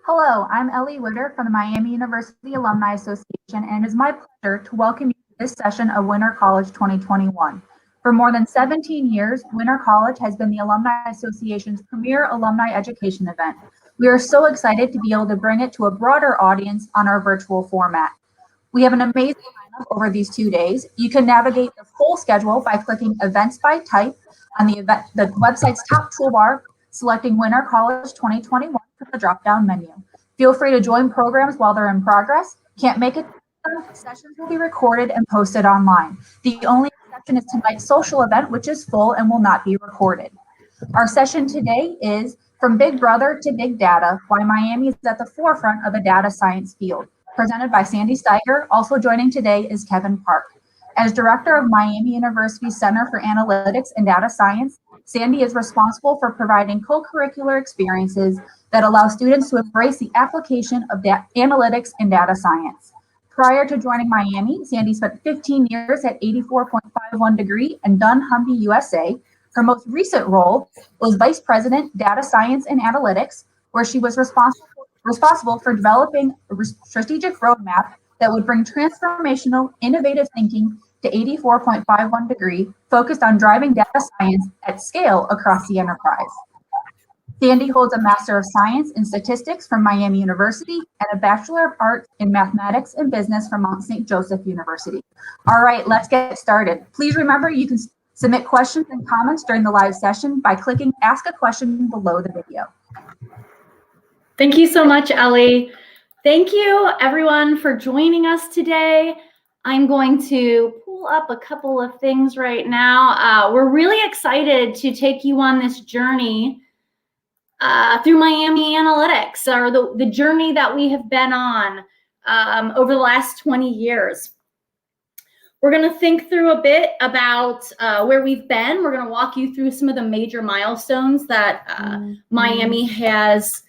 Hello, I'm Ellie Witter from the Miami University Alumni Association, and it is my pleasure to welcome you to this session of Winter College 2021. For more than 17 years, Winter College has been the Alumni Association's premier alumni education event. We are so excited to be able to bring it to a broader audience on our virtual format. We have an amazing lineup over these 2 days. You can navigate the full schedule by clicking Events by Type on the website's top toolbar, selecting Winter College 2021 from the drop-down menu. Feel free to join programs while they're in progress. Can't make it? Sessions will be recorded and posted online. The only exception is tonight's social event, which is full and will not be recorded. Our session today is From Big Brother to Big Data, Why Miami is at the Forefront of the Data Science Field, presented by Sandy Steiger. Also joining today is Kevin Park. As director of Miami University's Center for Analytics and Data Science, Sandy is responsible for providing co-curricular experiences that allow students to embrace the application of analytics and data science. Prior to joining Miami, Sandy spent 15 years at 84.51 degree in Dunnhumby, USA. Her most recent role was Vice President, Data Science and Analytics, where she was responsible for developing a strategic roadmap that would bring transformational, innovative thinking to 84.51 degree, focused on driving data science at scale across the enterprise. Sandy holds a Master of Science in Statistics from Miami University and a Bachelor of Arts in Mathematics and Business from Mount St. Joseph University. All right, let's get started. Please remember you can submit questions and comments during the live session by clicking Ask a Question below the video. Thank you so much, Ellie. Thank you, everyone, for joining us today. I'm going to pull up a couple of things right now. We're really excited to take you on this journey through Miami Analytics, or the journey that we have been on over the last 20 years. We're going to think through a bit about where we've been. We're going to walk you through some of the major milestones that Miami has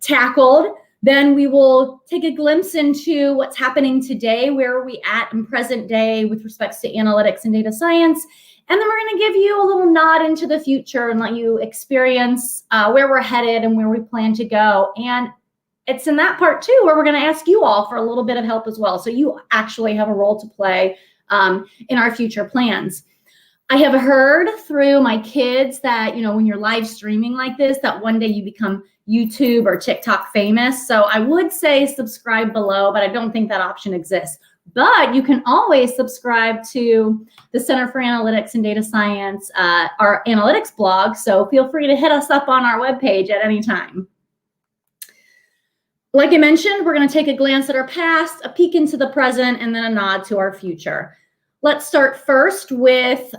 tackled. Then we will take a glimpse into what's happening today, where are we at in present day with respects to analytics and data science. And then we're going to give you a little nod into the future and let you experience where we're headed and where we plan to go. And it's in that part too where we're going to ask you all for a little bit of help as well. So you actually have a role to play in our future plans. I have heard through my kids that, you know, when you're live streaming like this, that one day you become YouTube or TikTok famous. So I would say subscribe below, but I don't think that option exists. But you can always subscribe to the Center for Analytics and Data Science, our analytics blog. So feel free to hit us up on our webpage at any time. Like I mentioned, we're going to take a glance at our past, a peek into the present, and then a nod to our future. Let's start first with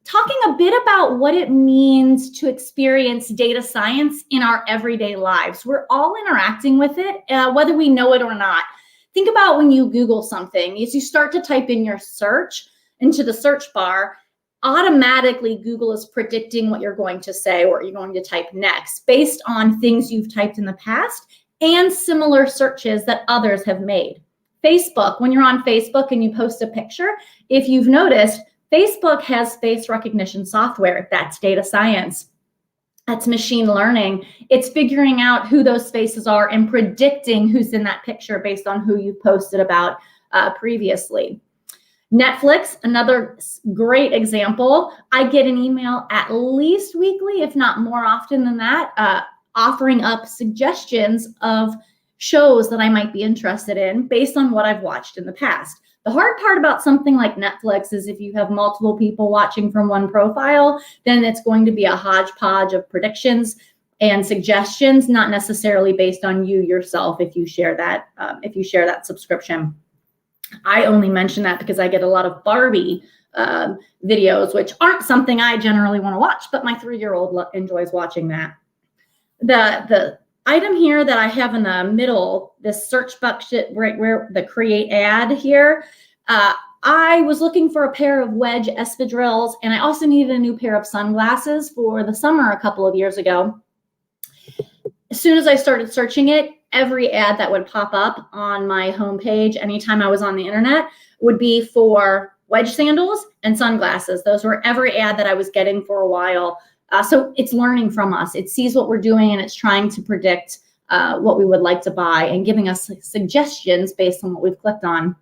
talking a bit about what it means to experience data science in our everyday lives. We're all interacting with it, whether we know it or not. Think about when you Google something. As you start to type in your search into the search bar, automatically Google is predicting what you're going to say or what you're going to type next based on things you've typed in the past and similar searches that others have made. Facebook, when you're on Facebook and you post a picture, if you've noticed, Facebook has face recognition software. That's data science. That's machine learning. It's figuring out who those faces are and predicting who's in that picture based on who you posted about previously. Netflix, another great example. I get an email at least weekly, if not more often than that, offering up suggestions of shows that I might be interested in based on what I've watched in the past. The hard part about something like Netflix is if you have multiple people watching from one profile, then it's going to be a hodgepodge of predictions and suggestions, not necessarily based on you yourself if you share that subscription. I only mention that because I get a lot of Barbie videos, which aren't something I generally want to watch, but my 3-year-old enjoys watching that. The item here that I have in the middle, this search bucket right where the create ad here, I was looking for a pair of wedge espadrilles, and I also needed a new pair of sunglasses for the summer a couple of years ago. As soon as I started searching it, every ad that would pop up on my homepage anytime I was on the internet would be for wedge sandals and sunglasses. Those were every ad that I was getting for a while. So it's learning from us. It sees what we're doing, and it's trying to predict what we would like to buy and giving us suggestions based on what we've clicked on.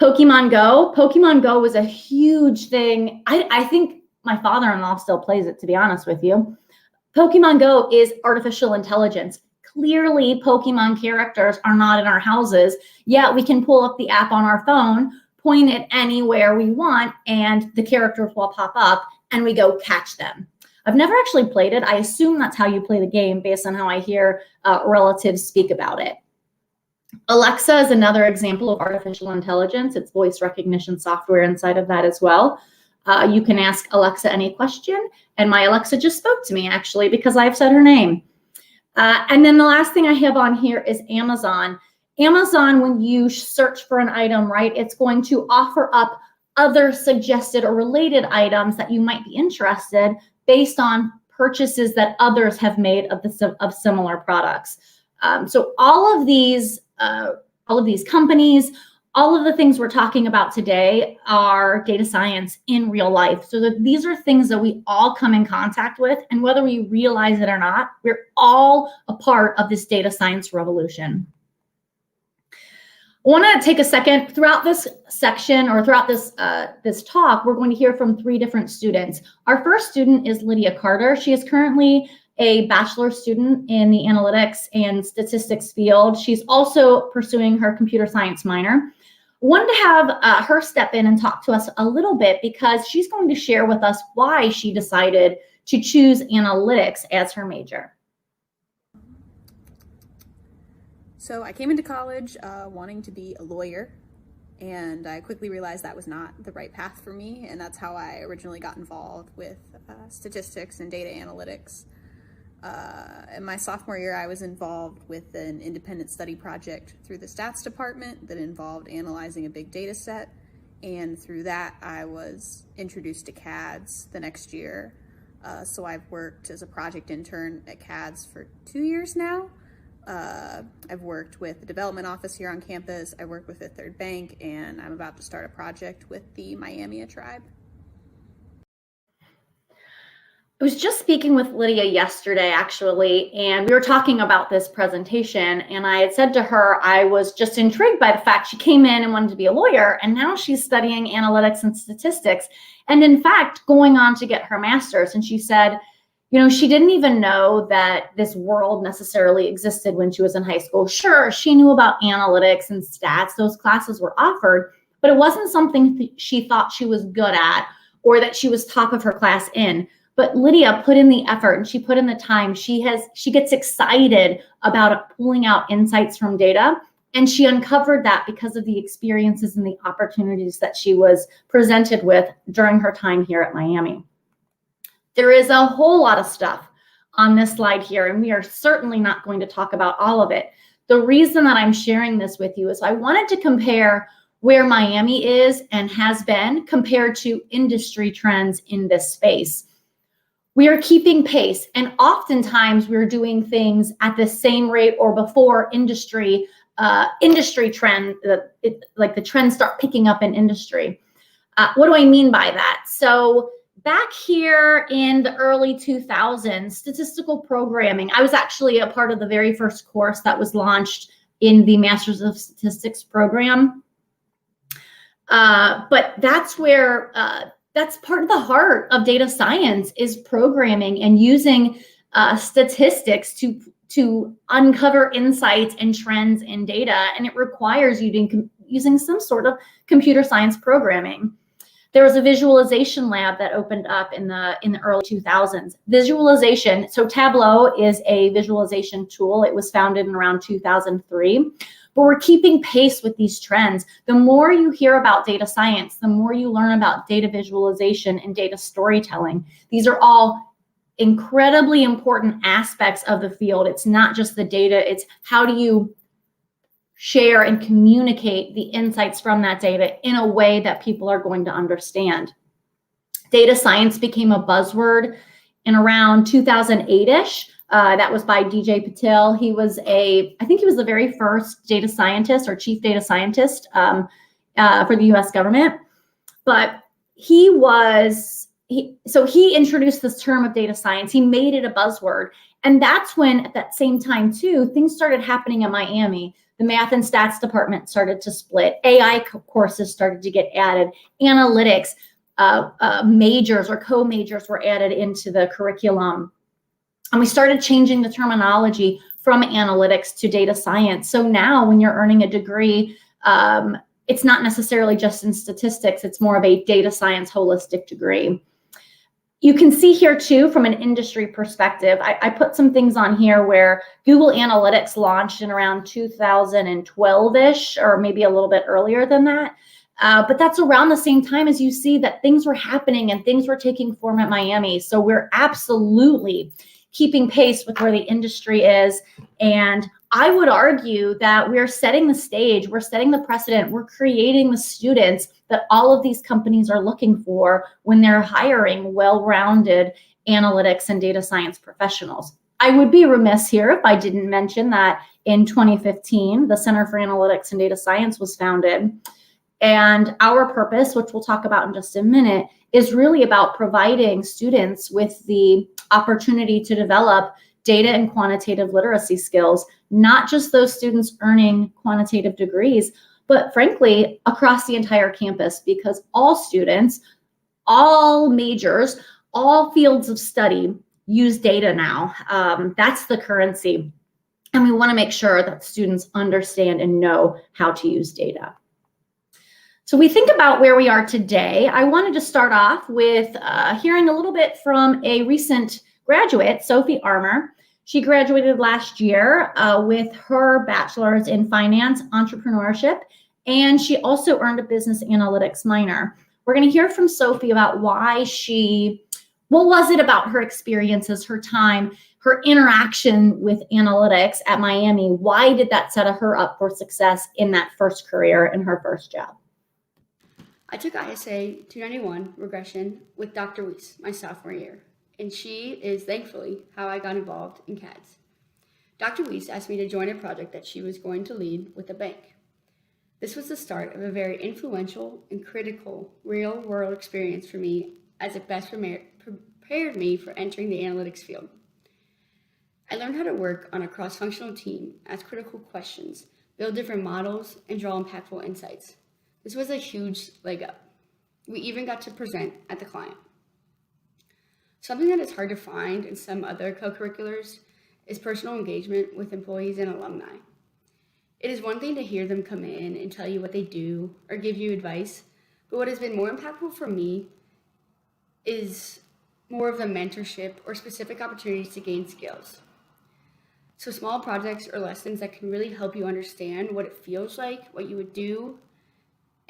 Pokemon Go. Pokemon Go was a huge thing. I think my father-in-law still plays it, to be honest with you. Pokemon Go is artificial intelligence. Clearly, Pokemon characters are not in our houses, yet we can pull up the app on our phone, point it anywhere we want, and the characters will pop up, and we go catch them. I've never actually played it. I assume that's how you play the game based on how I hear relatives speak about it. Alexa is another example of artificial intelligence. It's voice recognition software inside of that as well. You can ask Alexa any question, and my Alexa just spoke to me, actually, because I've said her name. And then the last thing I have on here is Amazon. Amazon, when you search for an item, right, it's going to offer up other suggested or related items that you might be interested based on purchases that others have made of similar products. So all of these companies, all of the things we're talking about today are data science in real life. So these are things that we all come in contact with, and whether we realize it or not, we're all a part of this data science revolution. I want to take a second. Throughout this section, or throughout this talk, we're going to hear from 3 different students. Our first student is Lydia Carter. She is currently a bachelor's student in the analytics and statistics field. She's also pursuing her computer science minor. Wanted to have her step in and talk to us a little bit, because she's going to share with us why she decided to choose analytics as her major. So I came into college wanting to be a lawyer, and I quickly realized that was not the right path for me, and that's how I originally got involved with statistics and data analytics. In my sophomore year, I was involved with an independent study project through the stats department that involved analyzing a big data set, and through that I was introduced to CADS the next year. So I've worked as a project intern at CADS for 2 years now. I've worked with the development office here on campus, I worked with Fifth Third Bank, and I'm about to start a project with the Miamian tribe. I was just speaking with Lydia yesterday, actually, and we were talking about this presentation, and I had said to her I was just intrigued by the fact she came in and wanted to be a lawyer, and now she's studying analytics and statistics, and in fact going on to get her master's. And she said, you know, she didn't even know that this world necessarily existed when she was in high school. Sure, she knew about analytics and stats. Those classes were offered, but it wasn't something she thought she was good at or that she was top of her class in. But Lydia put in the effort and she put in the time. She gets excited about pulling out insights from data, and she uncovered that because of the experiences and the opportunities that she was presented with during her time here at Miami. There is a whole lot of stuff on this slide here, and we are certainly not going to talk about all of it. The reason that I'm sharing this with you is I wanted to compare where Miami is and has been compared to industry trends in this space. We are keeping pace, and oftentimes we're doing things at the same rate or before industry trend, like the trends start picking up in industry. What do I mean by that? So back here in the early 2000s, statistical programming, I was actually a part of the very first course that was launched in the Masters of Statistics program. But that's where, that's part of the heart of data science, is programming and using statistics to uncover insights and trends in data. And it requires you using some sort of computer science programming. There was a visualization lab that opened up in the early 2000s. Visualization, so Tableau is a visualization tool. It was founded in around 2003. But we're keeping pace with these trends. The more you hear about data science, the more you learn about data visualization and data storytelling. These are all incredibly important aspects of the field. It's not just the data, it's how do you share and communicate the insights from that data in a way that people are going to understand. Data science became a buzzword in around 2008-ish. That was by DJ Patel. He was I think he was the very first data scientist or chief data scientist for the US government. But he introduced this term of data science. He made it a buzzword. And that's when, at that same time too, things started happening in Miami. The math and stats department started to split. AI courses started to get added. Analytics majors or co-majors were added into the curriculum. And we started changing the terminology from analytics to data science. So now when you're earning a degree, it's not necessarily just in statistics. It's more of a data science holistic degree. You can see here too, from an industry perspective, I put some things on here where Google Analytics launched in around 2012-ish, or maybe a little bit earlier than that. But that's around the same time as you see that things were happening and things were taking form at Miami. So we're absolutely keeping pace with where the industry is. And I would argue that we're setting the stage, we're setting the precedent, we're creating the students that all of these companies are looking for when they're hiring well-rounded analytics and data science professionals. I would be remiss here if I didn't mention that in 2015, the Center for Analytics and Data Science was founded. And our purpose, which we'll talk about in just a minute, is really about providing students with the opportunity to develop data and quantitative literacy skills, not just those students earning quantitative degrees, but frankly, across the entire campus, because all students, all majors, all fields of study use data now. That's the currency. And we want to make sure that students understand and know how to use data. So we think about where we are today. I wanted to start off with hearing a little bit from a recent graduate, Sophie Armor. She graduated last year with her bachelor's in finance, entrepreneurship, and she also earned a business analytics minor. We're going to hear from Sophie about what was it about her experiences, her time, her interaction with analytics at Miami? Why did that set her up for success in that first career and her first job? I took ISA 291 regression with Dr. Weiss my sophomore year, and she is thankfully how I got involved in CADS. Dr. Weiss asked me to join a project that she was going to lead with a bank. This was the start of a very influential and critical real-world experience for me, as it best prepared me for entering the analytics field. I learned how to work on a cross-functional team, ask critical questions, build different models, and draw impactful insights. This was a huge leg up. We even got to present at the client. Something that is hard to find in some other co-curriculars is personal engagement with employees and alumni. It is one thing to hear them come in and tell you what they do or give you advice, but what has been more impactful for me is more of the mentorship or specific opportunities to gain skills. So small projects or lessons that can really help you understand what it feels like, what you would do,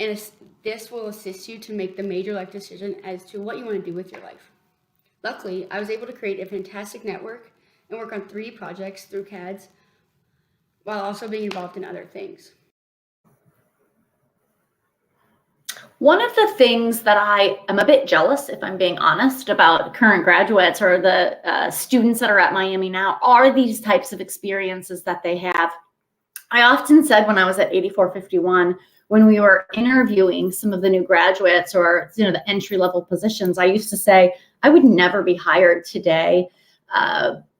and this will assist you to make the major life decision as to what you want to do with your life. Luckily, I was able to create a fantastic network and work on 3 projects through CADS while also being involved in other things. One of the things that I am a bit jealous, if I'm being honest, about current graduates or the students that are at Miami now are these types of experiences that they have. I often said when I was at 8451, when we were interviewing some of the new graduates or the entry-level positions, I used to say, I would never be hired today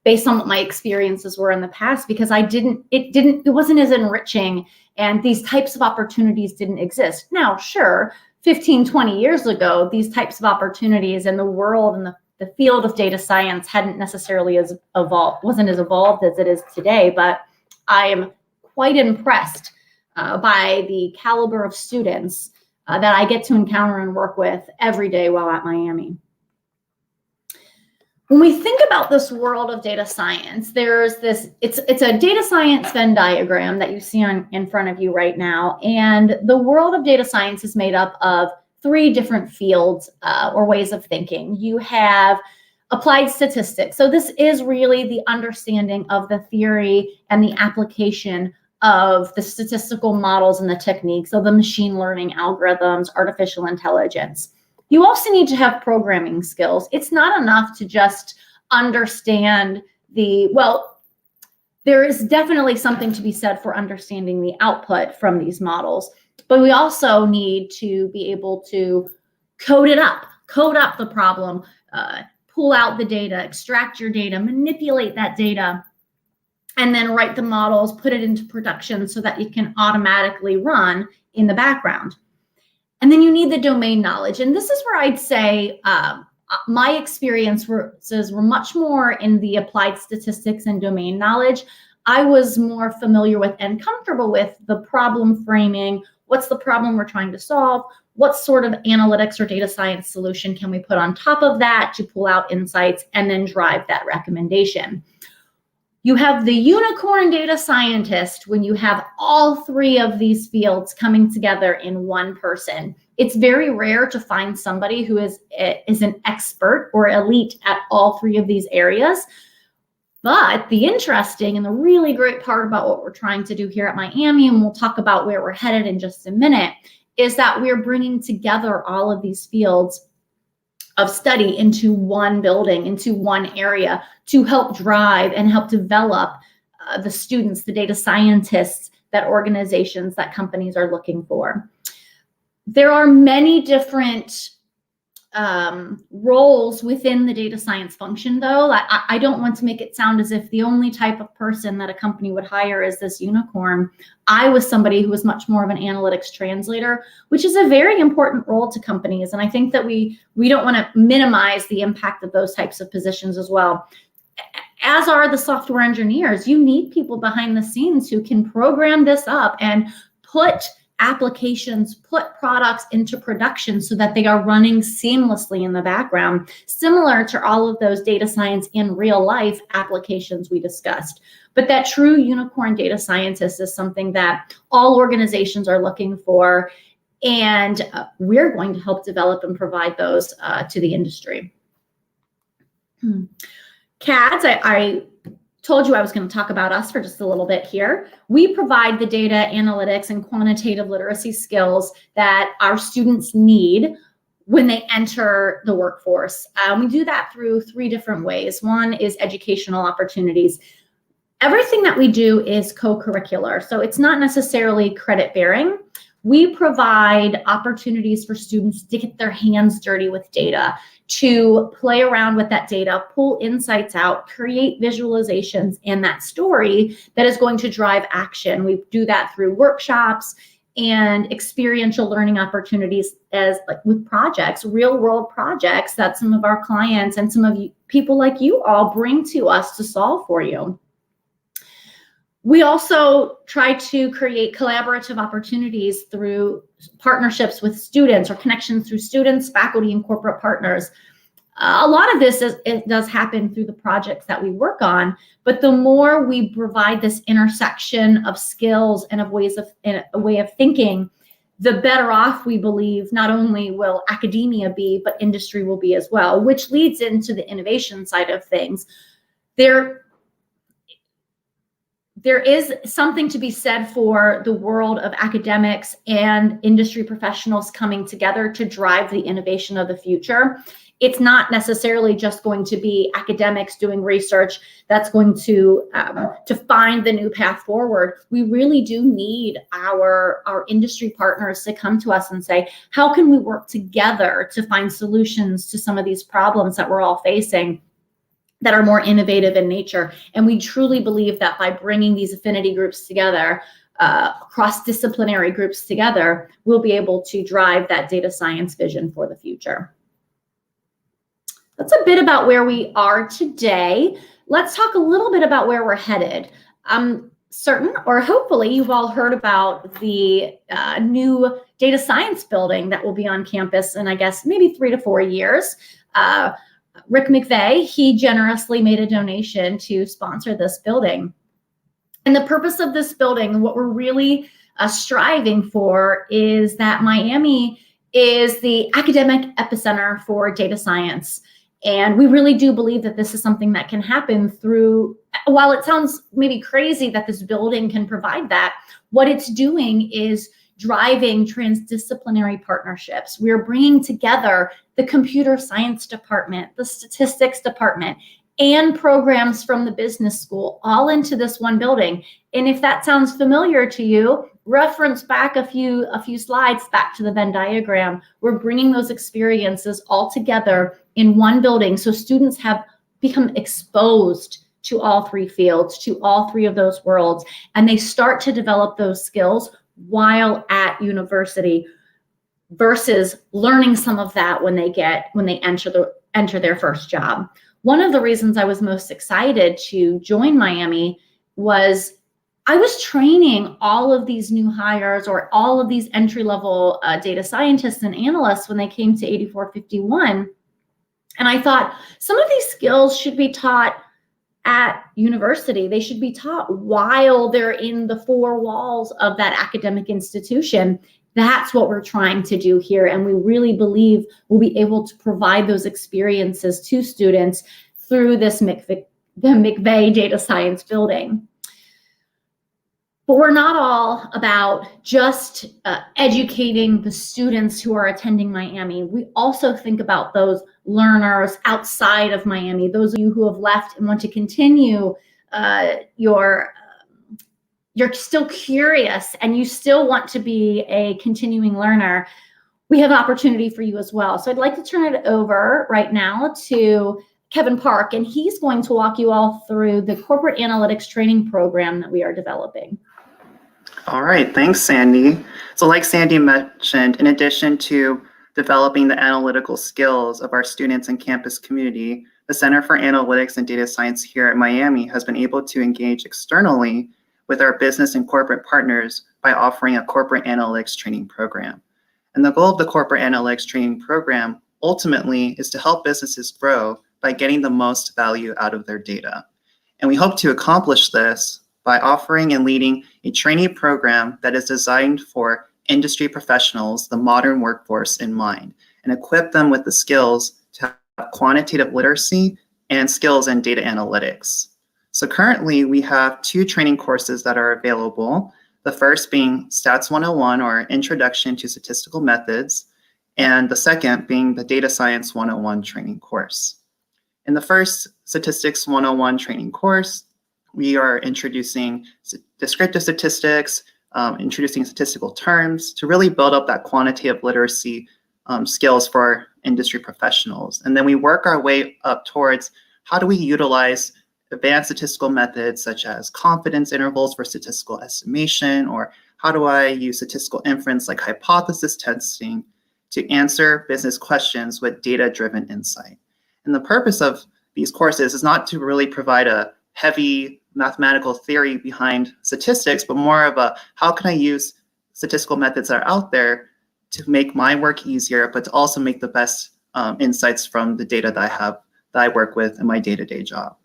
based on what my experiences were in the past, because it wasn't as enriching and these types of opportunities didn't exist. Now, sure, 15, 20 years ago, these types of opportunities in the world and the field of data science hadn't necessarily wasn't as evolved as it is today, but I am quite impressed by the caliber of students that I get to encounter and work with every day while at Miami. When we think about this world of data science, there's this, it's a data science Venn diagram that you see in front of you right now. And the world of data science is made up of 3 different fields or ways of thinking. You have applied statistics. So this is really the understanding of the theory and the application of the statistical models and the techniques, so the machine learning algorithms, artificial intelligence. You also need to have programming skills. It's not enough to just understand there is definitely something to be said for understanding the output from these models, but we also need to be able to code up the problem, pull out the data, extract your data, manipulate that data, and then write the models, put it into production so that it can automatically run in the background. And then you need the domain knowledge. And this is where I'd say my experiences were much more in the applied statistics and domain knowledge. I was more familiar with and comfortable with the problem framing. What's the problem we're trying to solve? What sort of analytics or data science solution can we put on top of that to pull out insights and then drive that recommendation? You have the unicorn data scientist when you have all 3 of these fields coming together in one person. It's very rare to find somebody who is an expert or elite at all 3 of these areas. But the interesting and the really great part about what we're trying to do here at Miami, and we'll talk about where we're headed in just a minute, is that we're bringing together all of these fields of study into one building, into one area, to help drive and help develop the students, the data scientists that organizations, that companies are looking for. There are many different roles within the data science function, though. I don't want to make it sound as if the only type of person that a company would hire is this unicorn. I was somebody who was much more of an analytics translator, which is a very important role to companies. And I think that we don't want to minimize the impact of those types of positions as well. As are the software engineers. You need people behind the scenes who can program this up and put applications, put products into production so that they are running seamlessly in the background, similar to all of those data science in real life applications we discussed. But that true unicorn data scientist is something that all organizations are looking for, and we're going to help develop and provide those to the industry. CADS, I told you I was going to talk about us for just a little bit here. We provide the data analytics and quantitative literacy skills that our students need when they enter the workforce. We do that through 3 different ways. One is educational opportunities. Everything that we do is co-curricular, so it's not necessarily credit bearing. We provide opportunities for students to get their hands dirty with data, to play around with that data, pull insights out, create visualizations and that story that is going to drive action. We do that through workshops and experiential learning opportunities, as like with projects, real world projects that some of our clients and some of you, people like you all, bring to us to solve for you. We also try to create collaborative opportunities through partnerships with students or connections through students, faculty, and corporate partners. A lot of this it does happen through the projects that we work on, but the more we provide this intersection of skills and of a way of thinking, the better off we believe not only will academia be, but industry will be as well, which leads into the innovation side of things. There is something to be said for the world of academics and industry professionals coming together to drive the innovation of the future. It's not necessarily just going to be academics doing research that's going to find the new path forward. We really do need our industry partners to come to us and say, how can we work together to find solutions to some of these problems that we're all facing that are more innovative in nature? And we truly believe that by bringing these affinity groups together, cross-disciplinary groups together, we'll be able to drive that data science vision for the future. That's a bit about where we are today. Let's talk a little bit about where we're headed. certain, or hopefully you've all heard about the new data science building that will be on campus in, I guess, maybe 3 to 4 years. Rick McVey, he generously made a donation to sponsor this building. And the purpose of this building, what we're really striving for, is that Miami is the academic epicenter for data science. And we really do believe that this is something that can happen through, while it sounds maybe crazy that this building can provide that, what it's doing is driving transdisciplinary partnerships. We're bringing together the computer science department, the statistics department, and programs from the business school all into this one building. And if that sounds familiar to you, reference back a few slides back to the Venn diagram. We're bringing those experiences all together in one building, so students have become exposed to all 3 fields, to all 3 of those worlds, and they start to develop those skills while at university, versus learning some of that when they enter their first job. One of the reasons I was most excited to join Miami was I was training all of these new hires, or all of these entry-level data scientists and analysts when they came to 8451. And I thought some of these skills should be taught at university. They should be taught while they're in the 4 walls of that academic institution. That's what we're trying to do here. And we really believe we'll be able to provide those experiences to students through this the McVey Data Science Building. But we're not all about just educating the students who are attending Miami. We also think about those learners outside of Miami, those of you who have left and want to continue you're still curious and you still want to be a continuing learner. We have opportunity for you as well. So I'd like to turn it over right now to Kevin Park, and he's going to walk you all through the corporate analytics training program that we are developing. All right, thanks, Sandy. So like Sandy mentioned, in addition to developing the analytical skills of our students and campus community, the Center for Analytics and Data Science here at Miami has been able to engage externally with our business and corporate partners by offering a corporate analytics training program. And the goal of the corporate analytics training program ultimately is to help businesses grow by getting the most value out of their data. And we hope to accomplish this by offering and leading a training program that is designed for industry professionals, the modern workforce in mind, and equip them with the skills to have quantitative literacy and skills in data analytics. So currently we have 2 training courses that are available. The first being Stats 101, or Introduction to Statistical Methods, and the second being the Data Science 101 training course. In the first Statistics 101 training course, we are introducing descriptive statistics, introducing statistical terms to really build up that quantitative literacy skills for industry professionals. And then we work our way up towards how do we utilize advanced statistical methods such as confidence intervals for statistical estimation, or how do I use statistical inference like hypothesis testing to answer business questions with data-driven insight. And the purpose of these courses is not to really provide a heavy mathematical theory behind statistics, but more of a how can I use statistical methods that are out there to make my work easier, but to also make the best insights from the data that I work with in my day-to-day job.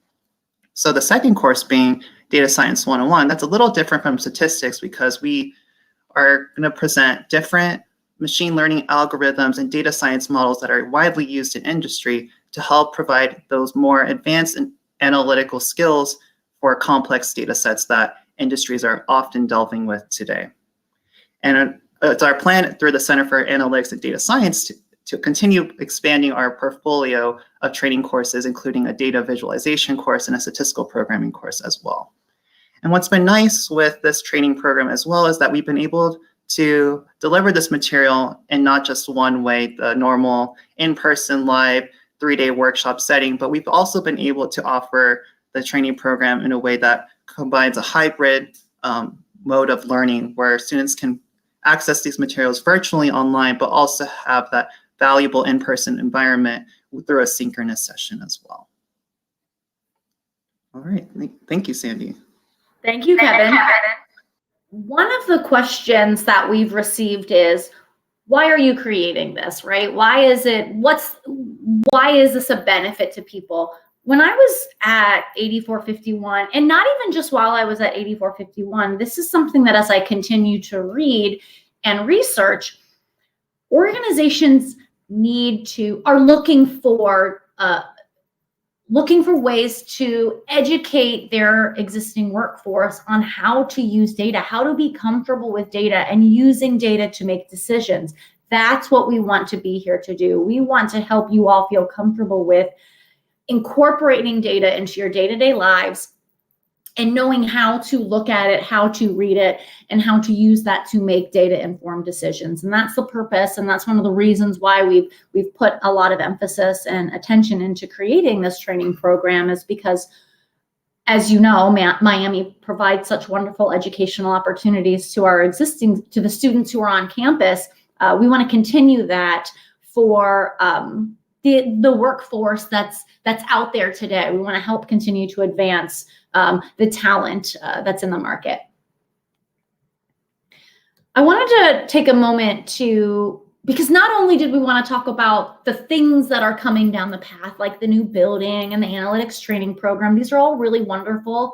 So the second course being Data Science 101, that's a little different from statistics because we are going to present different machine learning algorithms and data science models that are widely used in industry to help provide those more advanced analytical skills for complex data sets that industries are often delving with today. And it's our plan through the Center for Analytics and Data Science to continue expanding our portfolio of training courses, including a data visualization course and a statistical programming course as well. And what's been nice with this training program as well is that we've been able to deliver this material in not just one way, the normal in-person live 3-day workshop setting, but we've also been able to offer the training program in a way that combines a hybrid mode of learning where students can access these materials virtually online, but also have that valuable in-person environment through a synchronous session as well. All right, thank you, Sandy. Thank you, Kevin. One of the questions that we've received is, why are you creating this, right? Why is this a benefit to people? When I was at 8451, and not even just while I was at 8451, this is something that as I continue to read and research, organizations are looking for ways to educate their existing workforce on how to use data, how to be comfortable with data and using data to make decisions. That's what we want to be here to do. We want to help you all feel comfortable with incorporating data into your day-to-day lives and knowing how to look at it, how to read it, and how to use that to make data-informed decisions. And that's the purpose, and that's one of the reasons why we've put a lot of emphasis and attention into creating this training program, is because, as you know, Miami provides such wonderful educational opportunities to the students who are on campus. We want to continue that for the workforce that's out there today. We want to help continue to advance the talent that's in the market. I wanted to take a moment because not only did we want to talk about the things that are coming down the path, like the new building and the analytics training program. These are all really wonderful,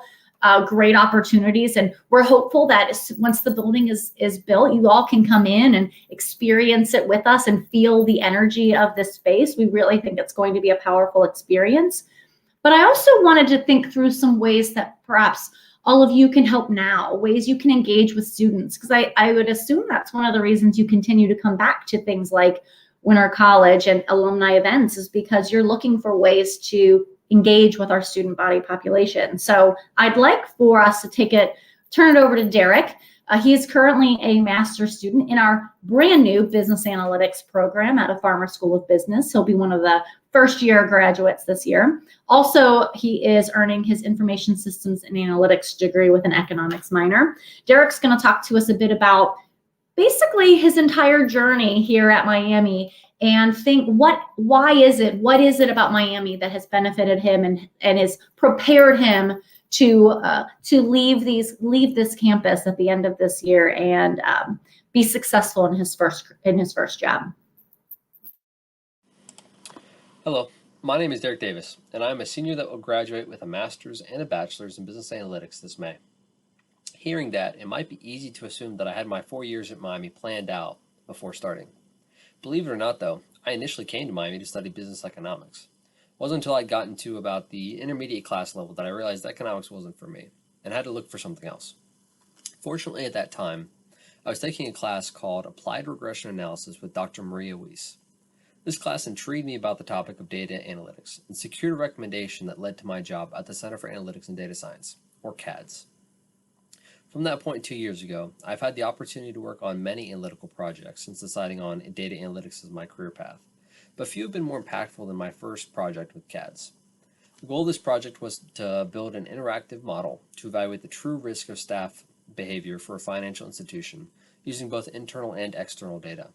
great opportunities. And we're hopeful that once the building is built, you all can come in and experience it with us and feel the energy of this space. We really think it's going to be a powerful experience. But I also wanted to think through some ways that perhaps all of you can help now, ways you can engage with students, because I would assume that's one of the reasons you continue to come back to things like Winter College and alumni events, is because you're looking for ways to engage with our student body population. So I'd like for us to turn it over to Derek. He is currently a master's student in our brand new business analytics program at a Farmer School of Business. He'll be one of the first-year graduates this year. Also, he is earning his information systems and analytics degree with an economics minor. Derek's going to talk to us a bit about basically his entire journey here at Miami and why is it about Miami that has benefited him and has prepared him to leave this campus at the end of this year and be successful in his first job. Hello, my name is Derek Davis, and I'm a senior that will graduate with a master's and a bachelor's in business analytics this May. Hearing that, it might be easy to assume that I had my 4 years at Miami planned out before starting. Believe it or not, though, I initially came to Miami to study business economics. It wasn't until I'd gotten to about the intermediate class level that I realized economics wasn't for me and had to look for something else. Fortunately, at that time, I was taking a class called Applied Regression Analysis with Dr. Maria Weiss. This class intrigued me about the topic of data analytics and secured a recommendation that led to my job at the Center for Analytics and Data Science, or CADS. From that point 2 years ago, I've had the opportunity to work on many analytical projects since deciding on data analytics as my career path, but few have been more impactful than my first project with CADS. The goal of this project was to build an interactive model to evaluate the true risk of staff behavior for a financial institution using both internal and external data.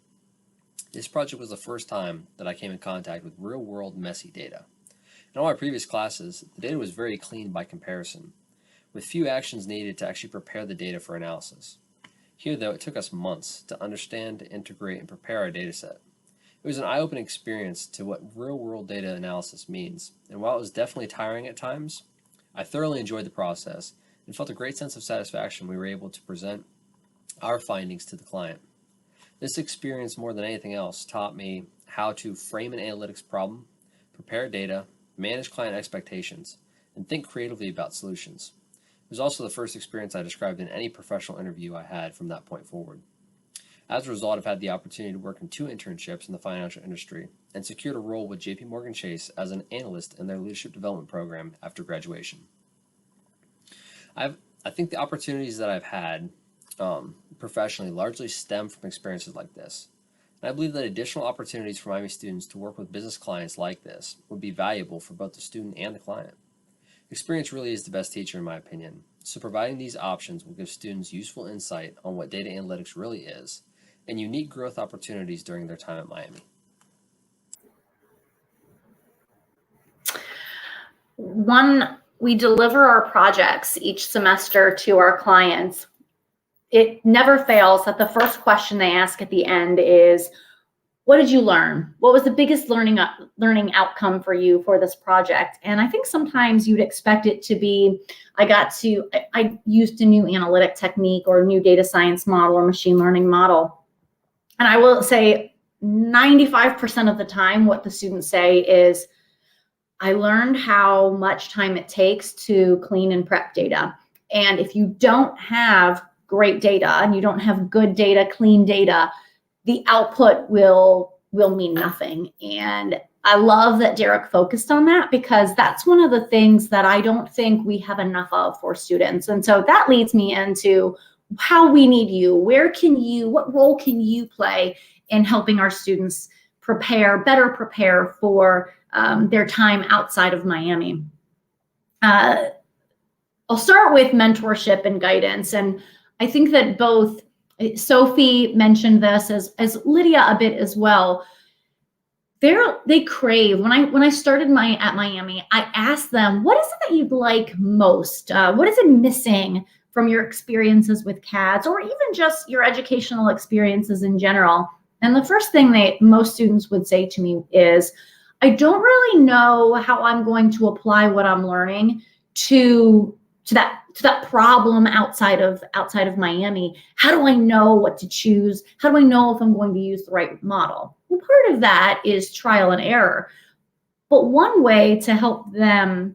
This project was the first time that I came in contact with real-world messy data. In all my previous classes, the data was very clean by comparison, with few actions needed to actually prepare the data for analysis. Here, though, it took us months to understand, integrate, and prepare our data set. It was an eye-opening experience to what real-world data analysis means, and while it was definitely tiring at times, I thoroughly enjoyed the process and felt a great sense of satisfaction when we were able to present our findings to the client. This experience, more than anything else, taught me how to frame an analytics problem, prepare data, manage client expectations, and think creatively about solutions. It was also the first experience I described in any professional interview I had from that point forward. As a result, I've had the opportunity to work in 2 internships in the financial industry and secured a role with JPMorgan Chase as an analyst in their leadership development program after graduation. I think the opportunities that I've had professionally largely stem from experiences like this. And I believe that additional opportunities for Miami students to work with business clients like this would be valuable for both the student and the client. Experience really is the best teacher in my opinion, so providing these options will give students useful insight on what data analytics really is and unique growth opportunities during their time at Miami. One we deliver our projects each semester to our clients, it never fails that the first question they ask at the end is, what did you learn? What was the biggest learning outcome for you for this project? And I think sometimes you'd expect it to be, I used a new analytic technique or a new data science model or machine learning model. And I will say 95% of the time, what the students say is, I learned how much time it takes to clean and prep data. And if you don't have great data and you don't have good data, clean data, the output will mean nothing. And I love that Derek focused on that, because that's one of the things that I don't think we have enough of for students. And so that leads me into how we need you. What role can you play in helping our students better prepare for their time outside of Miami? I'll start with mentorship and guidance. And I think that both Sophie mentioned this, as Lydia a bit as well. They crave, when I started at Miami, I asked them, what is it that you'd like most? What is it missing from your experiences with CADS, or even just your educational experiences in general? And the first thing most students would say to me is, I don't really know how I'm going to apply what I'm learning to that problem outside of Miami. How do I know what to choose? How do I know if I'm going to use the right model? Well, part of that is trial and error. But one way to help them,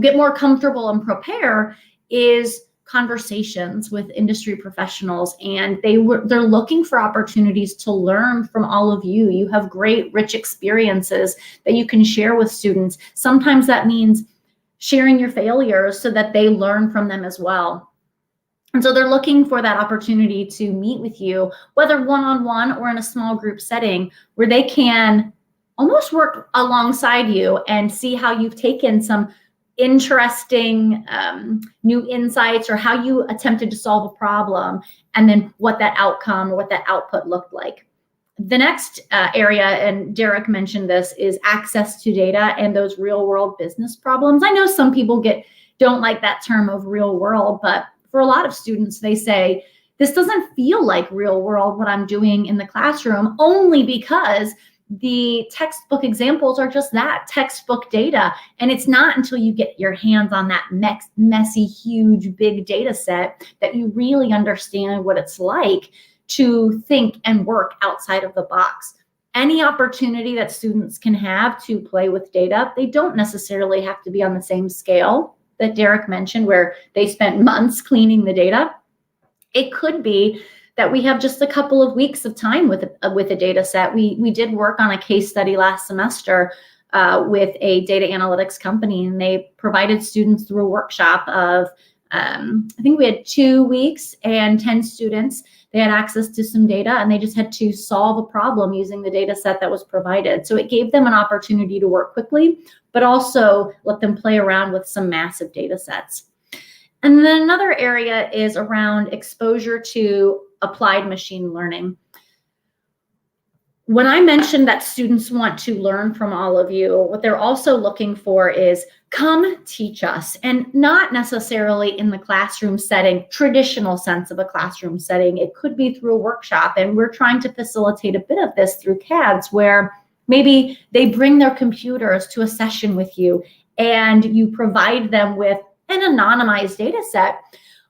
get more comfortable and prepare is conversations with industry professionals. And they're looking for opportunities to learn from all of you. You have great, rich experiences that you can share with students. Sometimes that means sharing your failures so that they learn from them as well. And so they're looking for that opportunity to meet with you, whether one-on-one or in a small group setting, where they can almost work alongside you and see how you've taken some interesting new insights, or how you attempted to solve a problem, and then what that outcome or what that output looked like. The next area, and Derek mentioned this, is access to data and those real world business problems. I know some people don't like that term of real world, but for a lot of students, they say, this doesn't feel like real world, what I'm doing in the classroom, only because the textbook examples are just that, textbook data. And it's not until you get your hands on that messy, huge, big data set that you really understand what it's like to think and work outside of the box. Any opportunity that students can have to play with data, they don't necessarily have to be on the same scale that Derek mentioned, where they spent months cleaning the data. It could be that we have just a couple of weeks of time with a data set. We did work on a case study last semester with a data analytics company, and they provided students through a workshop of, I think we had 2 weeks and 10 students. They had access to some data, and they just had to solve a problem using the data set that was provided. So it gave them an opportunity to work quickly, but also let them play around with some massive data sets. And then another area is around exposure to applied machine learning. When I mentioned that students want to learn from all of you, what they're also looking for is, come teach us, and not necessarily in the classroom setting, traditional sense of a classroom setting. It could be through a workshop, and we're trying to facilitate a bit of this through CADS, where maybe they bring their computers to a session with you and you provide them with an anonymized data set,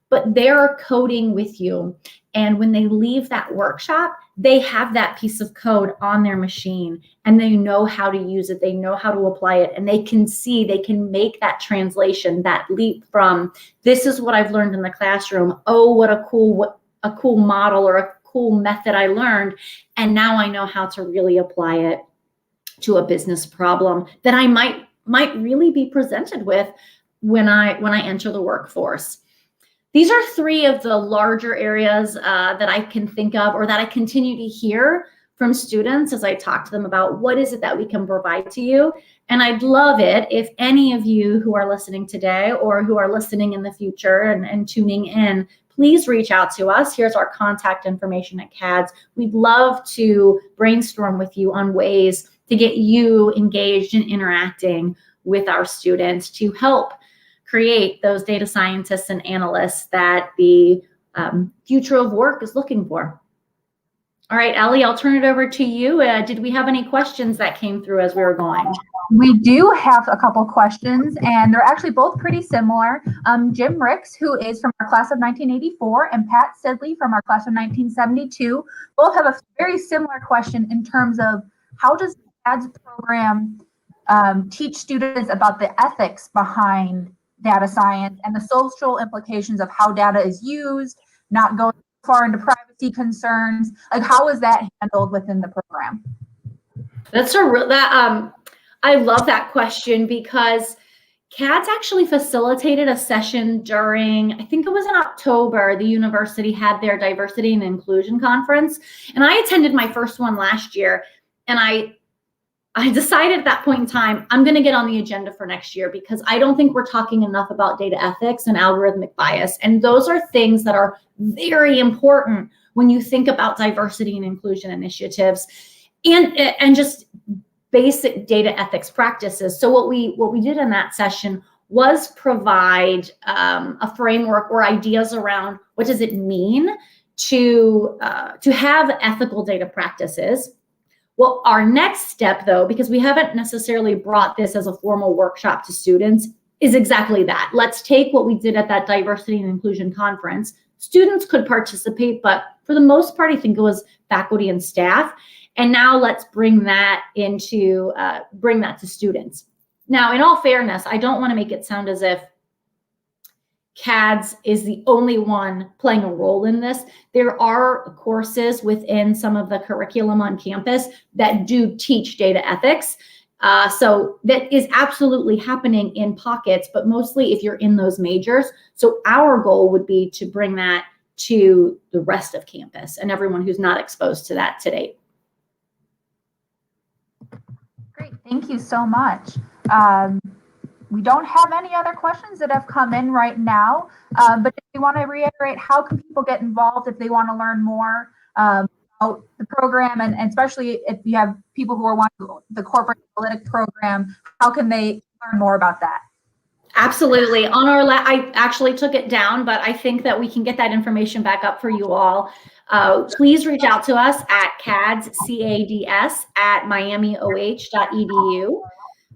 but they're coding with you. And when they leave that workshop, they have that piece of code on their machine, and they know how to use it. They know how to apply it, and they can make that translation, that leap from, this is what I've learned in the classroom. Oh, what a cool model or a cool method I learned. And now I know how to really apply it to a business problem that I might really be presented with when I enter the workforce. These are 3 of the larger areas that I can think of, or that I continue to hear from students as I talk to them about what is it that we can provide to you. And I'd love it if any of you who are listening today, or who are listening in the future and tuning in, please reach out to us. Here's our contact information at CADS. We'd love to brainstorm with you on ways to get you engaged and interacting with our students, to help create those data scientists and analysts that the future of work is looking for. All right, Ellie, I'll turn it over to you. Did we have any questions that came through as we were going? We do have a couple questions, and they're actually both pretty similar. Jim Ricks, who is from our class of 1984, and Pat Sidley from our class of 1972, both have a very similar question in terms of how does the CADS program teach students about the ethics behind data science and the social implications of how data is used, not going far into privacy concerns. Like, how is that handled within the program? That's I love that question, because CADS actually facilitated a session during, I think it was in October, the university had their diversity and inclusion conference, and I attended my first one last year, and I decided at that point in time, I'm going to get on the agenda for next year, because I don't think we're talking enough about data ethics and algorithmic bias. And those are things that are very important when you think about diversity and inclusion initiatives and just basic data ethics practices. So what we did in that session was provide a framework or ideas around what does it mean to have ethical data practices. Well, our next step, though, because we haven't necessarily brought this as a formal workshop to students, is exactly that. Let's take what we did at that diversity and inclusion conference. Students could participate, but for the most part, I think it was faculty and staff. And now let's bring that to students. Now, in all fairness, I don't want to make it sound as if CADS is the only one playing a role in this. There are courses within some of the curriculum on campus that do teach data ethics. So that is absolutely happening in pockets, but mostly if you're in those majors. So our goal would be to bring that to the rest of campus and everyone who's not exposed to that to date. Great, thank you so much. We don't have any other questions that have come in right now, but if you want to reiterate, how can people get involved if they want to learn more about the program, and especially if you have people who are wanting the corporate analytics program, how can they learn more about that? Absolutely. On our I actually took it down, but I think that we can get that information back up for you all. Please reach out to us at CADS, CADS at miamioh.edu.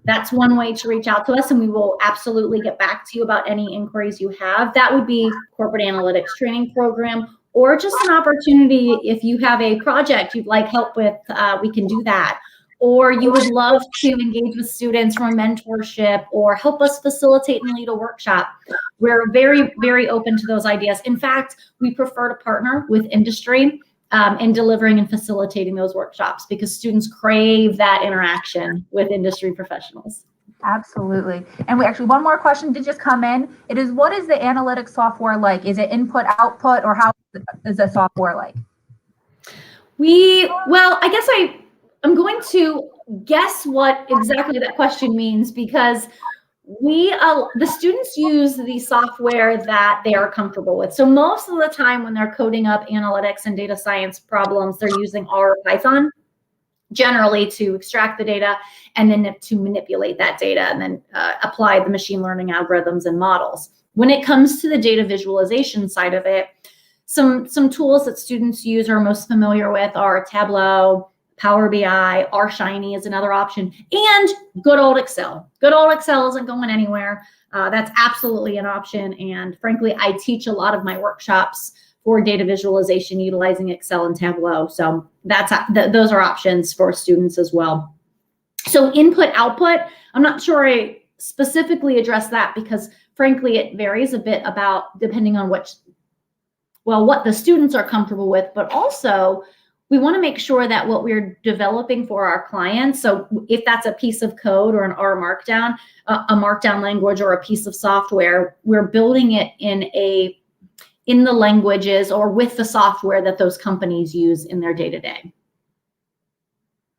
That's one way to reach out to us, and we will absolutely get back to you about any inquiries you have. That would be corporate analytics training program, or just an opportunity if you have a project you'd like help with, we can do that. Or you would love to engage with students from a mentorship or help us facilitate and lead a workshop. We're very, very open to those ideas. In fact, we prefer to partner with industry in delivering and facilitating those workshops, because students crave that interaction with industry professionals. Absolutely. And we actually, one more question did just come in. It is, what is the analytics software like? Is it input, output, or how is the software like? Well, I guess I'm going to guess what exactly that question means, because the students use the software that they are comfortable with. So most of the time when they're coding up analytics and data science problems, they're using R or Python generally to extract the data and then to manipulate that data and then apply the machine learning algorithms and models. When it comes to the data visualization side of it, some tools that students use or are most familiar with are Tableau, Power BI, R Shiny is another option, and good old Excel. Good old Excel isn't going anywhere. That's absolutely an option. And frankly, I teach a lot of my workshops for data visualization utilizing Excel and Tableau. So those are options for students as well. So input, output, I'm not sure I specifically address that, because frankly, it varies a bit depending on what the students are comfortable with, but also we want to make sure that what we're developing for our clients, so if that's a piece of code or an R markdown, a markdown language or a piece of software, we're building it in the languages or with the software that those companies use in their day-to-day.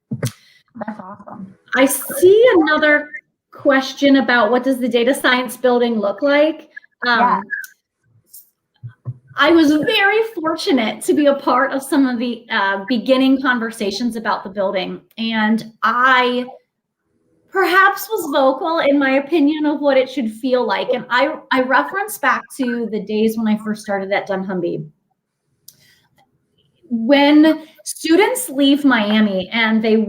That's awesome. I see another question about what does the data science building look like? Yeah. I was very fortunate to be a part of some of the beginning conversations about the building. And I perhaps was vocal in my opinion of what it should feel like. And I reference back to the days when I first started at Dunnhumby. When students leave Miami and they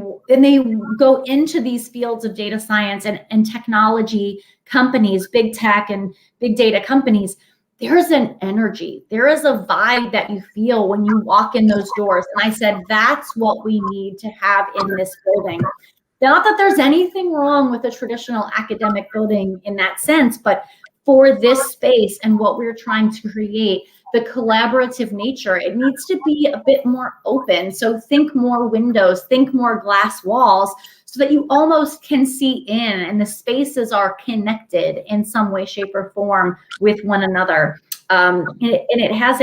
go into these fields of data science and technology companies, big tech and big data companies, there's an energy, there is a vibe that you feel when you walk in those doors. And I said, that's what we need to have in this building. Not that there's anything wrong with a traditional academic building in that sense, but for this space and what we're trying to create, the collaborative nature, it needs to be a bit more open. So think more windows, think more glass walls, so that you almost can see in and the spaces are connected in some way, shape, or form with one another. And it has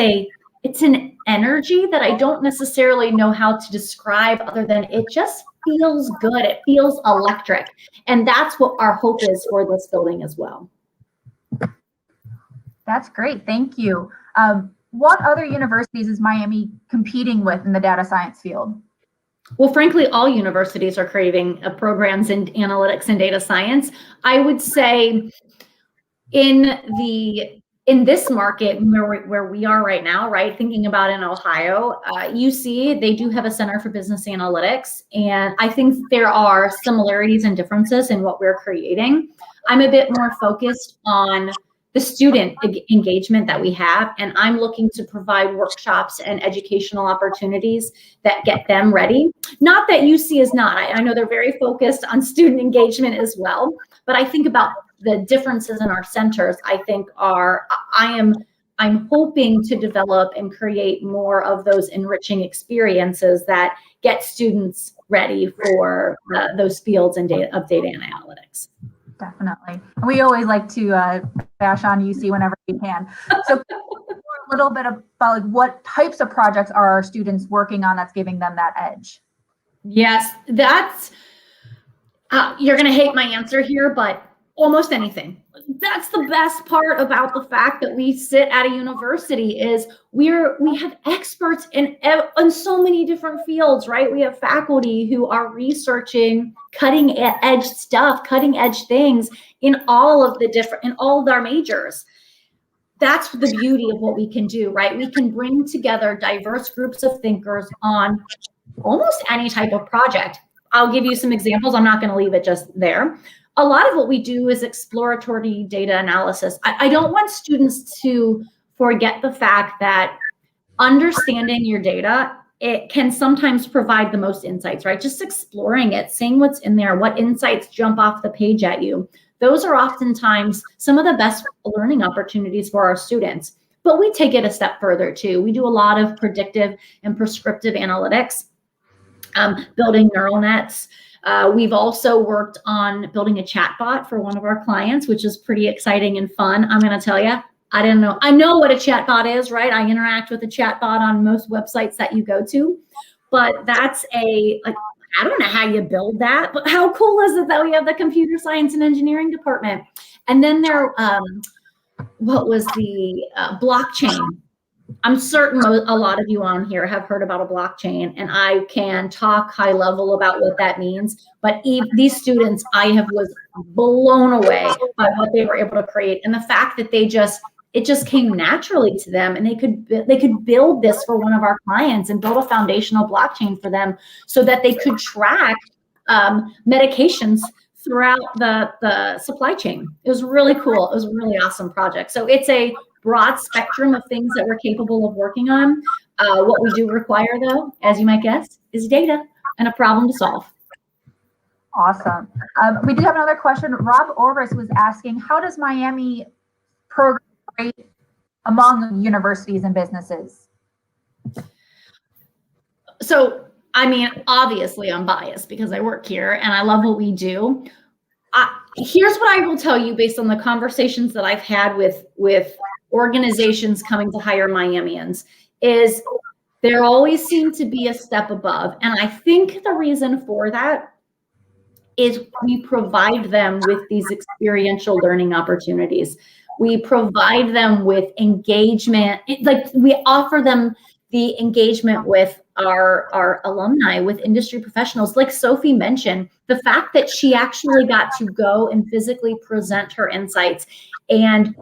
it's an energy that I don't necessarily know how to describe other than it just feels good. It feels electric. And that's what our hope is for this building as well. That's great. Thank you. What other universities is Miami competing with in the data science field? Well, frankly, all universities are creating programs in analytics and data science. I would say in this market where we are right now, right, thinking about in Ohio, UC, they do have a Center for Business Analytics. And I think there are similarities and differences in what we're creating. I'm a bit more focused on the student engagement that we have, and I'm looking to provide workshops and educational opportunities that get them ready. Not that UC is not. I know they're very focused on student engagement as well, but I think about the differences in our centers. I think I'm hoping to develop and create more of those enriching experiences that get students ready for those fields of data and analytics. Definitely. We always like to bash on UC whenever we can. So a little bit about like what types of projects are our students working on that's giving them that edge? Yes, that's, you're going to hate my answer here, but almost anything. That's the best part about the fact that we sit at a university is we have experts in so many different fields, right? We have faculty who are researching cutting edge stuff, cutting edge things in all of our majors. That's the beauty of what we can do, right? We can bring together diverse groups of thinkers on almost any type of project. I'll give you some examples. I'm not going to leave it just there. A lot of what we do is exploratory data analysis. I don't want students to forget the fact that understanding your data, it can sometimes provide the most insights, right? Just exploring it, seeing what's in there, what insights jump off the page at you. Those are oftentimes some of the best learning opportunities for our students. But we take it a step further too. We do a lot of predictive and prescriptive analytics, building neural nets. We've also worked on building a chatbot for one of our clients, which is pretty exciting and fun. I'm going to tell you, I know what a chatbot is, right? I interact with a chatbot on most websites that you go to, but that's I don't know how you build that, but how cool is it that we have the computer science and engineering department? And then what was the blockchain? I'm certain a lot of you on here have heard about a blockchain, and I can talk high level about what that means. But these students, was blown away by what they were able to create, and the fact that it just came naturally to them, and they could build this for one of our clients and build a foundational blockchain for them, so that they could track medications throughout the supply chain. It was really cool. It was a really awesome project. So it's a broad spectrum of things that we're capable of working on. What we do require, though, as you might guess, is data and a problem to solve. Awesome. We do have another question. Rob Orvis was asking, how does Miami program rate among universities and businesses? So, I mean, obviously I'm biased because I work here and I love what we do. Here's what I will tell you based on the conversations that I've had with organizations coming to hire Miamians is there always seem to be a step above. And I think the reason for that is we provide them with these experiential learning opportunities. We provide them with engagement. Like we offer them the engagement with our alumni, with industry professionals. Like Sophie mentioned, the fact that she actually got to go and physically present her insights. And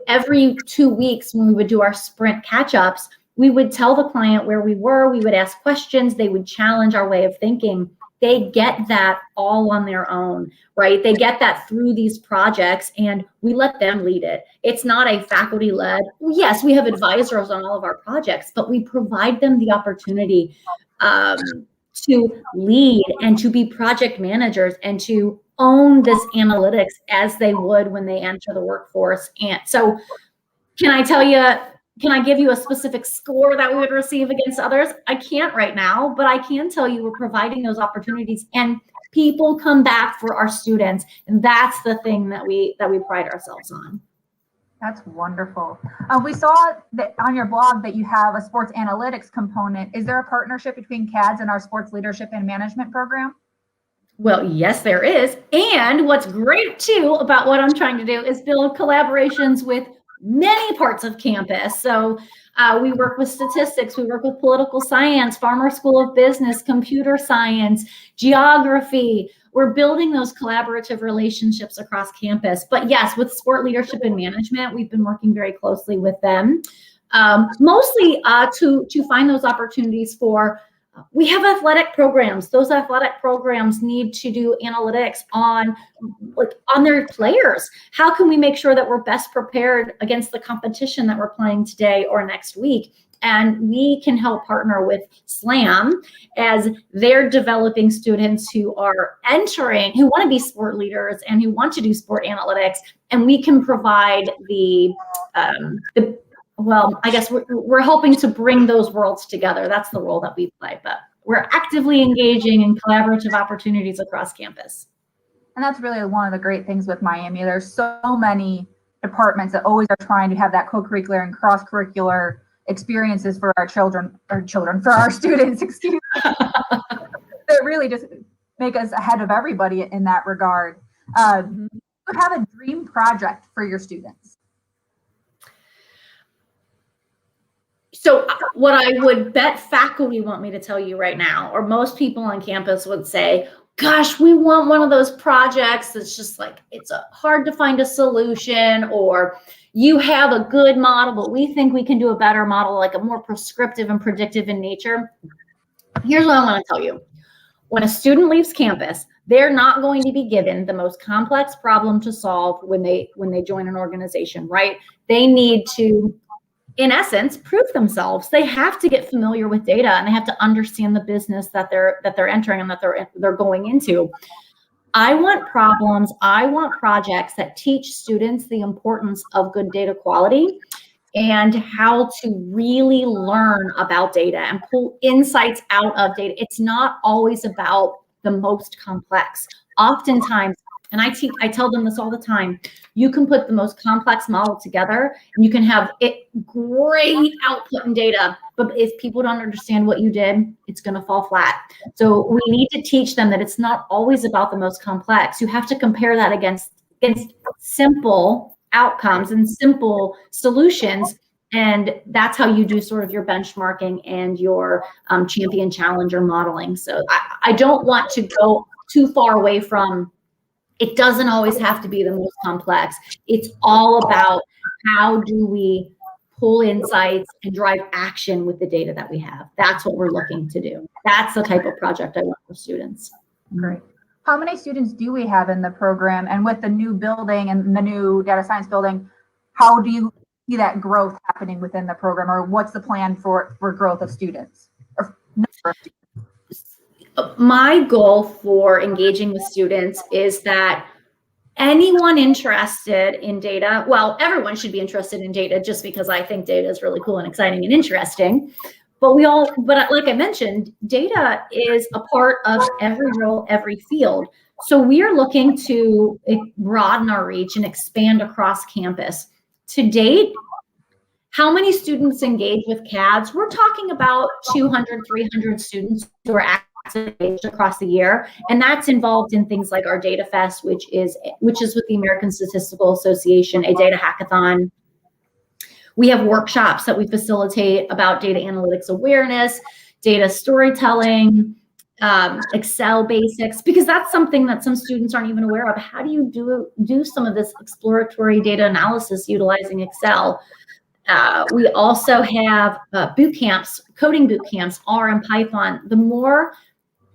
every 2 weeks when we would do our sprint catch-ups, we would tell the client where we were, we would ask questions, they would challenge our way of thinking. They get that all on their own, right? They get that through these projects, and we let them lead it. It's not a faculty-led. Yes, we have advisors on all of our projects, but we provide them the opportunity to lead and to be project managers and to own this analytics as they would when they enter the workforce. And so can I give you a specific score that we would receive against others? I can't right now, but I can tell you we're providing those opportunities, and people come back for our students. And that's the thing that we pride ourselves on. That's wonderful. We saw that on your blog that you have a sports analytics component. Is there a partnership between CADS and our sports leadership and management program? Well, yes, there is. And what's great too about what I'm trying to do is build collaborations with many parts of campus. So we work with statistics, we work with political science, Farmer School of Business, computer science, geography. We're building those collaborative relationships across campus. But yes, with sport leadership and management, we've been working very closely with them, mostly to find those opportunities for. We have athletic programs. Those athletic programs need to do analytics on their players. How can we make sure that we're best prepared against the competition that we're playing today or next week? And we can help partner with SLAM as they're developing students who are entering, who want to be sport leaders and who want to do sport analytics. And we can provide well, I guess we're hoping to bring those worlds together. That's the role that we play, but we're actively engaging in collaborative opportunities across campus. And that's really one of the great things with Miami. There's so many departments that always are trying to have that co-curricular and cross-curricular experiences for our for our students, excuse me, that really just make us ahead of everybody in that regard. You have a dream project for your students. So what I would bet faculty want me to tell you right now, or most people on campus would say, gosh, we want one of those projects that's just like, it's hard to find a solution, or you have a good model, but we think we can do a better model, like a more prescriptive and predictive in nature. Here's what I want to tell you. When a student leaves campus, they're not going to be given the most complex problem to solve when they join an organization, right? They need to, in essence, prove themselves. They have to get familiar with data, and they have to understand the business that they're entering and that they're going into. I want projects that teach students the importance of good data quality and how to really learn about data and pull insights out of data. It's not always about the most complex. Oftentimes, and I tell them this all the time, you can put the most complex model together and you can have great output in data, but if people don't understand what you did, it's going to fall flat. So we need to teach them that it's not always about the most complex. You have to compare that against simple outcomes and simple solutions. And that's how you do sort of your benchmarking and your champion challenger modeling. So I don't want to go too far away from, it doesn't always have to be the most complex. It's all about how do we pull insights and drive action with the data that we have. That's what we're looking to do. That's the type of project I want for students. Great. How many students do we have in the program? And with the new building and the new data science building, how do you see that growth happening within the program, or what's the plan for growth of students? Or number of students? My goal for engaging with students is that anyone interested in data, well, everyone should be interested in data just because I think data is really cool and exciting and interesting. But like I mentioned, data is a part of every role, every field. So we are looking to broaden our reach and expand across campus. To date, how many students engage with CADS? We're talking about 200, 300 students who are active across the year, and that's involved in things like our Data Fest, which is with the American Statistical Association, a data hackathon. We have workshops that we facilitate about data analytics awareness, data storytelling, Excel basics, because that's something that some students aren't even aware of. How do you do some of this exploratory data analysis utilizing Excel? We also have boot camps, coding boot camps, R and Python. The more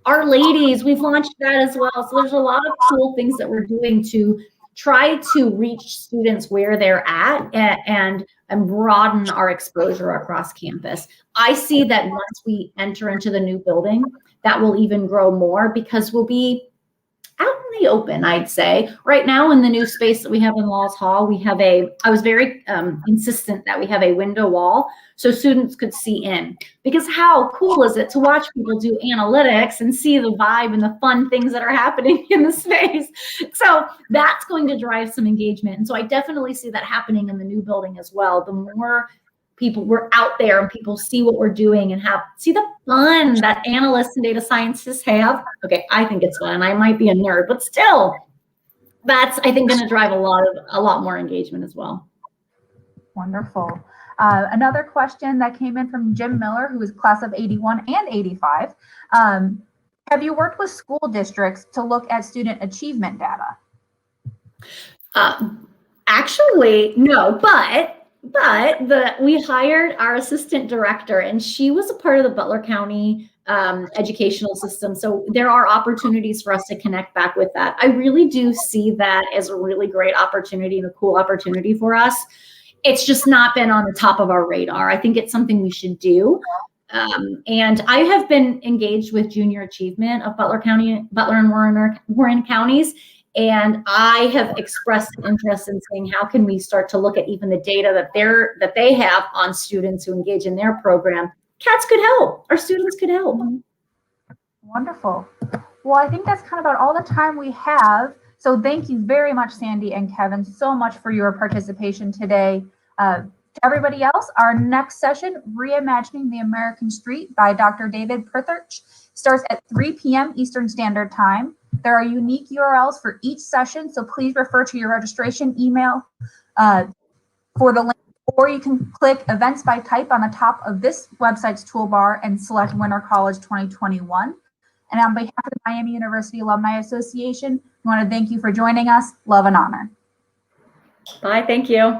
Our Ladies, we've launched that as well. So there's a lot of cool things that we're doing to try to reach students where they're at and broaden our exposure across campus. I see that once we enter into the new building, that will even grow more because we'll be out in the open, I'd say. Right now in the new space that we have in Laws Hall, I was very insistent that we have a window wall so students could see in. Because how cool is it to watch people do analytics and see the vibe and the fun things that are happening in the space? So that's going to drive some engagement. And so I definitely see that happening in the new building as well. The more people we're out there and people see what we're doing and see the fun that analysts and data scientists have. Okay, I think it's fun. I might be a nerd, but still, that's, I think, going to drive a lot more engagement as well. Wonderful. Another question that came in from Jim Miller, who is class of 81 and 85. Have you worked with school districts to look at student achievement data? Actually, no, but we hired our assistant director, and she was a part of the Butler County educational system. So there are opportunities for us to connect back with that. I really do see that as a really great opportunity and a cool opportunity for us. It's just not been on the top of our radar. I think it's something we should do. And I have been engaged with junior achievement of Butler and Warren counties. And I have expressed interest in saying, how can we start to look at even the data that they have on students who engage in their program? CATS could help. Our students could help. Wonderful. Well, I think that's kind of about all the time we have. So thank you very much, Sandy and Kevin, so much for your participation today. To everybody else, our next session, Reimagining the American Street by Dr. David Prithurch, starts at 3 p.m. Eastern Standard Time. There are unique URLs for each session, so please refer to your registration email for the link, or you can click Events by Type on the top of this website's toolbar and select Winter College 2021. And on behalf of the Miami University Alumni Association, we want to thank you for joining us. Love and honor. Bye, thank you.